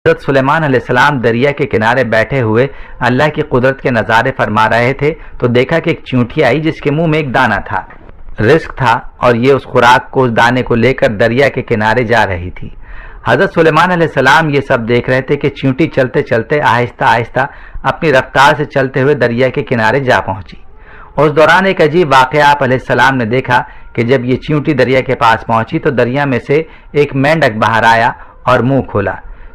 حضرت سلیمان علیہ السلام دریا کے کنارے بیٹھے ہوئے اللہ کی قدرت کے نظارے فرما رہے تھے تو دیکھا کہ ایک چیونٹی آئی جس کے منہ میں ایک دانہ تھا، رزق تھا، اور یہ اس خوراک کو، اس دانے کو لے کر دریا کے کنارے جا رہی تھی۔ حضرت سلیمان علیہ السلام یہ سب دیکھ رہے تھے کہ چیونٹی چلتے چلتے آہستہ آہستہ اپنی رفتار سے چلتے ہوئے دریا کے کنارے جا پہنچی۔ اس دوران ایک عجیب واقعہ آپ علیہ السلام نے دیکھا کہ جب یہ چیونٹی دریا کے پاس پہنچی تو دریا میں سے ایک مینڈک باہر آیا اور منہ کھولا۔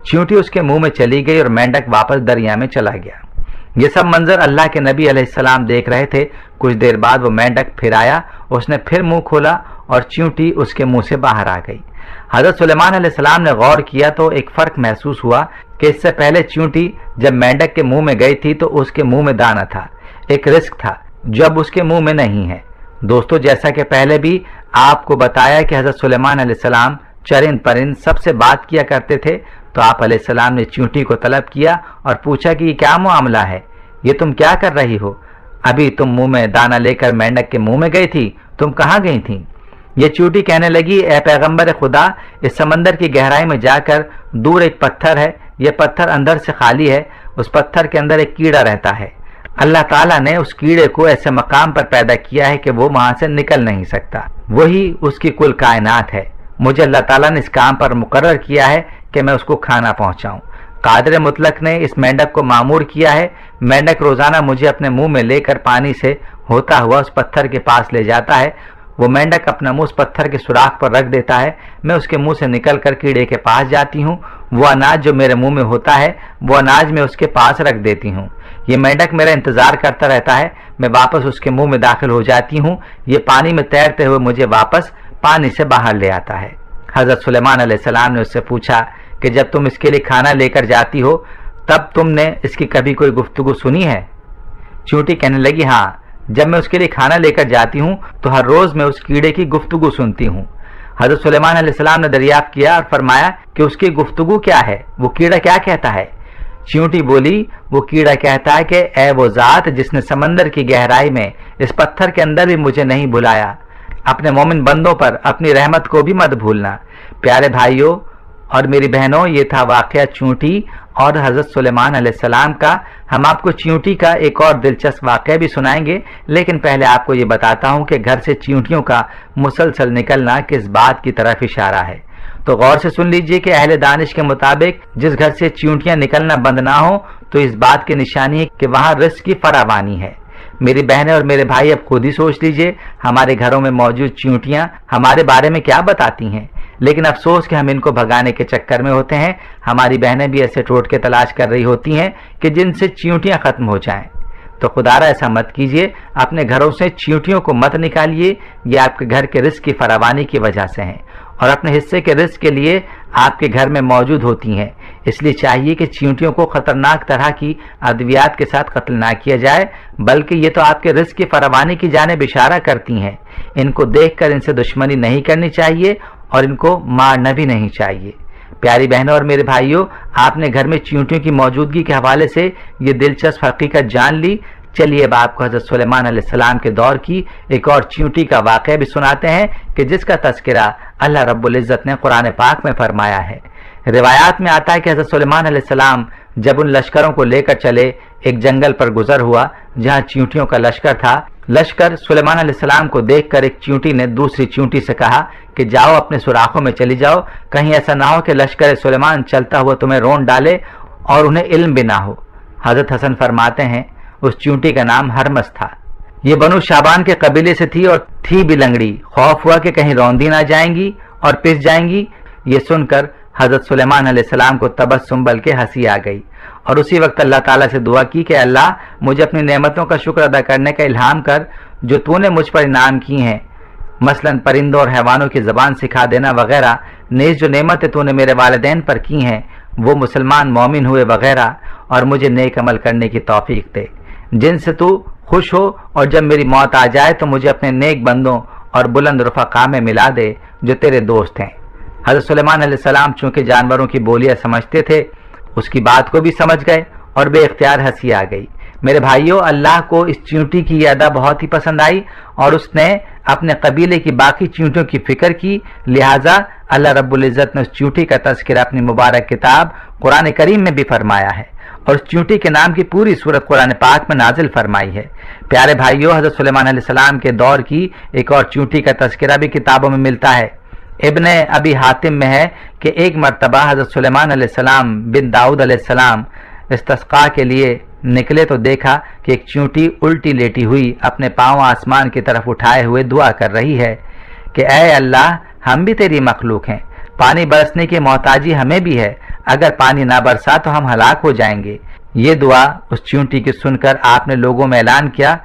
چیونٹی اس کے منہ میں چلی گئی اور مینڈک واپس دریا میں چلا گیا۔ یہ سب منظر اللہ کے نبی علیہ السلام دیکھ رہے تھے۔ کچھ دیر بعد وہ مینڈک پھر آیا، اس نے پھر منہ کھولا اور چیونٹی اس کے منہ سے باہر آ گئی۔ حضرت سلیمان علیہ السلام نے غور کیا تو ایک فرق محسوس ہوا کہ اس سے پہلے چیونٹی جب مینڈک کے منہ میں گئی تھی تو اس کے منہ میں دانہ تھا، ایک رزق تھا جو اب اس کے منہ میں نہیں ہے۔ دوستو، جیسا کہ پہلے بھی آپ کو بتایا کہ حضرت سلیمان علیہ السلام چرند پرند سب سے بات کیا کرتے تھے، تو آپ علیہ السلام نے چیونٹی کو طلب کیا اور پوچھا کہ یہ کیا معاملہ ہے، یہ تم کیا کر رہی ہو؟ ابھی تم منہ میں دانہ لے کر مینڈک کے منہ میں گئی تھی، تم کہاں گئی تھی؟ یہ چیونٹی کہنے لگی، اے پیغمبر خدا، اس سمندر کی گہرائی میں جا کر دور ایک پتھر ہے، یہ پتھر اندر سے خالی ہے، اس پتھر کے اندر ایک کیڑا رہتا ہے۔ اللہ تعالیٰ نے اس کیڑے کو ایسے مقام پر پیدا کیا ہے کہ وہ وہاں سے نکل نہیں سکتا، وہی اس کی کل کائنات ہے۔ مجھے اللہ تعالیٰ نے اس کام پر مقرر کیا ہے کہ میں اس کو کھانا پہنچاؤں۔ قادر مطلق نے اس مینڈک کو مامور کیا ہے، مینڈک روزانہ مجھے اپنے منہ میں لے کر پانی سے ہوتا ہوا اس پتھر کے پاس لے جاتا ہے۔ وہ مینڈک اپنا منہ اس پتھر کے سوراخ پر رکھ دیتا ہے، میں اس کے منہ سے نکل کر کیڑے کے پاس جاتی ہوں، وہ اناج جو میرے منہ میں ہوتا ہے وہ اناج میں اس کے پاس رکھ دیتی ہوں۔ یہ مینڈک میرا انتظار کرتا رہتا ہے، میں واپس اس کے منہ میں داخل ہو جاتی ہوں، یہ پانی میں تیرتے ہوئے مجھے واپس پانی سے باہر لے آتا ہے۔ حضرت سلیمان علیہ السلام نے اس سے پوچھا کہ جب تم اس کے لیے کھانا لے کر جاتی ہو تب تم نے اس کی کبھی کوئی گفتگو سنی ہے؟ چیونٹی کہنے لگی، ہاں، جب میں اس کے لیے کھانا لے کر جاتی ہوں تو ہر روز میں اس کیڑے کی گفتگو سنتی ہوں۔ حضرت سلیمان علیہ السلام نے دریافت کیا اور فرمایا کہ اس کی گفتگو کیا ہے، وہ کیڑا کیا کہتا ہے؟ چیونٹی بولی، وہ کیڑا کہتا ہے کہ اے وہ ذات جس نے سمندر کی گہرائی میں اس پتھر کے اندر بھی مجھے نہیں بھلایا، اپنے مومن بندوں پر اپنی رحمت کو بھی مت بھولنا۔ پیارے بھائیوں اور میری بہنوں، یہ تھا واقعہ چیونٹی اور حضرت سلیمان علیہ السلام کا۔ ہم آپ کو چیونٹی کا ایک اور دلچسپ واقعہ بھی سنائیں گے، لیکن پہلے آپ کو یہ بتاتا ہوں کہ گھر سے چیونٹیوں کا مسلسل نکلنا کس بات کی طرف اشارہ ہے۔ تو غور سے سن لیجئے کہ اہل دانش کے مطابق جس گھر سے چیونٹیاں نکلنا بند نہ ہو تو اس بات کی نشانی ہے کہ وہاں رزق کی فراوانی ہے۔ میری بہنیں اور میرے بھائی اب خود ہی سوچ لیجئے ہمارے گھروں میں موجود چیونٹیاں ہمارے بارے میں کیا بتاتی ہیں، لیکن افسوس کہ ہم ان کو بھگانے کے چکر میں ہوتے ہیں۔ ہماری بہنیں بھی ایسے ٹوٹکے تلاش کر رہی ہوتی ہیں کہ جن سے چیونٹیاں ختم ہو جائیں۔ تو خدارا ایسا مت کیجئے، اپنے گھروں سے چیونٹیوں کو مت نکالیے، یہ آپ کے گھر کے رزق کی فراوانی کی وجہ سے ہیں اور اپنے حصے کے رزق کے لیے آپ کے گھر میں موجود ہوتی ہیں۔ اس لیے چاہیے کہ چیونٹیوں کو خطرناک طرح کی ادویات کے ساتھ قتل نہ کیا جائے، بلکہ یہ تو آپ کے رزق کی فراوانی کی جانب اشارہ کرتی ہیں۔ ان کو دیکھ کر ان سے دشمنی نہیں کرنی چاہیے اور ان کو مارنا بھی نہیں چاہیے۔ پیاری بہنوں اور میرے بھائیوں، آپ نے گھر میں چیونٹیوں کی موجودگی کے حوالے سے یہ دلچسپ حقیقت جان لی۔ چلیے اب آپ کو حضرت سلیمان علیہ السلام کے دور کی ایک اور چیونٹی کا واقعہ بھی سناتے ہیں کہ جس کا تذکرہ اللہ رب العزت نے قرآن پاک میں فرمایا ہے۔ روایات میں آتا ہے کہ حضرت سلیمان علیہ السلام جب ان لشکروں کو لے کر چلے، ایک جنگل پر گزر ہوا جہاں چیونٹیوں کا لشکر تھا۔ لشکر سلیمان علیہ السلام کو دیکھ کر ایک چیونٹی نے دوسری چیونٹی سے کہا کہ جاؤ اپنے سوراخوں میں چلی جاؤ، کہیں ایسا نہ ہو کہ لشکر سلیمان چلتا ہوا تمہیں رون ڈالے اور انہیں علم بھی نہ ہو۔ حضرت حسن فرماتے ہیں اس چیونٹی کا نام ہرمس تھا، یہ بنو شابان کے قبیلے سے تھی اور تھی بھی لنگڑی۔ خوف ہوا کہ کہیں روندی نہ جائیں گی اور پس جائیں گی۔ یہ سن کر حضرت سلیمان علیہ السلام کو تبسم بلکہ ہنسی آ گئی اور اسی وقت اللہ تعالیٰ سے دعا کی کہ اللہ مجھے اپنی نعمتوں کا شکر ادا کرنے کا الہام کر جو تو نے مجھ پر انعام کی ہیں، مثلا پرندوں اور حیوانوں کی زبان سکھا دینا وغیرہ، نیز جو نعمتیں تو نے میرے والدین پر کی ہیں وہ مسلمان مومن ہوئے وغیرہ، اور مجھے نیک عمل کرنے کی توفیق دے جن سے تو خوش ہو، اور جب میری موت آ جائے تو مجھے اپنے نیک بندوں اور بلند رفقا میں ملا دے جو تیرے دوست ہیں۔ حضرت سلیمان علیہ السلام چونکہ جانوروں کی بولیاں سمجھتے تھے، اس کی بات کو بھی سمجھ گئے اور بے اختیار ہنسی آ گئی۔ میرے بھائیوں، اللہ کو اس چیونٹی کی یہ ادا بہت ہی پسند آئی اور اس نے اپنے قبیلے کی باقی چیونٹیوں کی فکر کی، لہٰذا اللہ رب العزت نے اس چیونٹی کا تذکرہ اپنی مبارک کتاب قرآن کریم میں بھی فرمایا ہے، اور اس چیونٹی کے نام کی پوری سورت قرآن پاک میں نازل فرمائی ہے۔ پیارے بھائیوں، حضرت سلیمان علیہ السلام کے دور کی ایک اور چیونٹی کا تذکرہ بھی کتابوں میں ملتا ہے۔ ابن ابی حاتم میں ہے کہ ایک مرتبہ حضرت سلیمان علیہ السلام بن داؤد علیہ السلام استسقاء کے لیے نکلے تو دیکھا کہ ایک چیونٹی الٹی لیٹی ہوئی اپنے پاؤں آسمان کی طرف اٹھائے ہوئے دعا کر رہی ہے کہ اے اللہ، ہم بھی تیری مخلوق ہیں، پانی برسنے کی محتاجی ہمیں بھی ہے، اگر پانی نہ برسا تو ہم ہلاک ہو جائیں گے۔ یہ دعا اس چیونٹی کی سن کر آپ نے لوگوں میں اعلان کیا،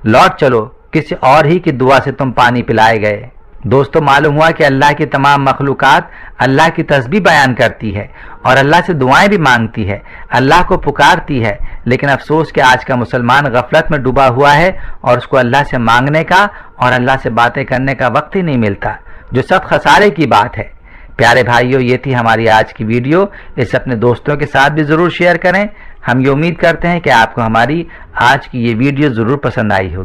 لوٹ چلو، کسی اور ہی کی دعا سے تم پانی پلائے گئے۔ دوستو، معلوم ہوا کہ اللہ کی تمام مخلوقات اللہ کی تسبیح بیان کرتی ہے اور اللہ سے دعائیں بھی مانگتی ہے، اللہ کو پکارتی ہے، لیکن افسوس کہ آج کا مسلمان غفلت میں ڈوبا ہوا ہے اور اس کو اللہ سے مانگنے کا اور اللہ سے باتیں کرنے کا وقت ہی نہیں ملتا، جو سخت خسارے کی بات ہے۔ پیارے بھائیو، یہ تھی ہماری آج کی ویڈیو، اسے اپنے دوستوں کے ساتھ بھی ضرور شیئر کریں۔ ہم یہ امید کرتے ہیں کہ آپ کو ہماری آج کی یہ ویڈیو ضرور پسند آئی ہوگی۔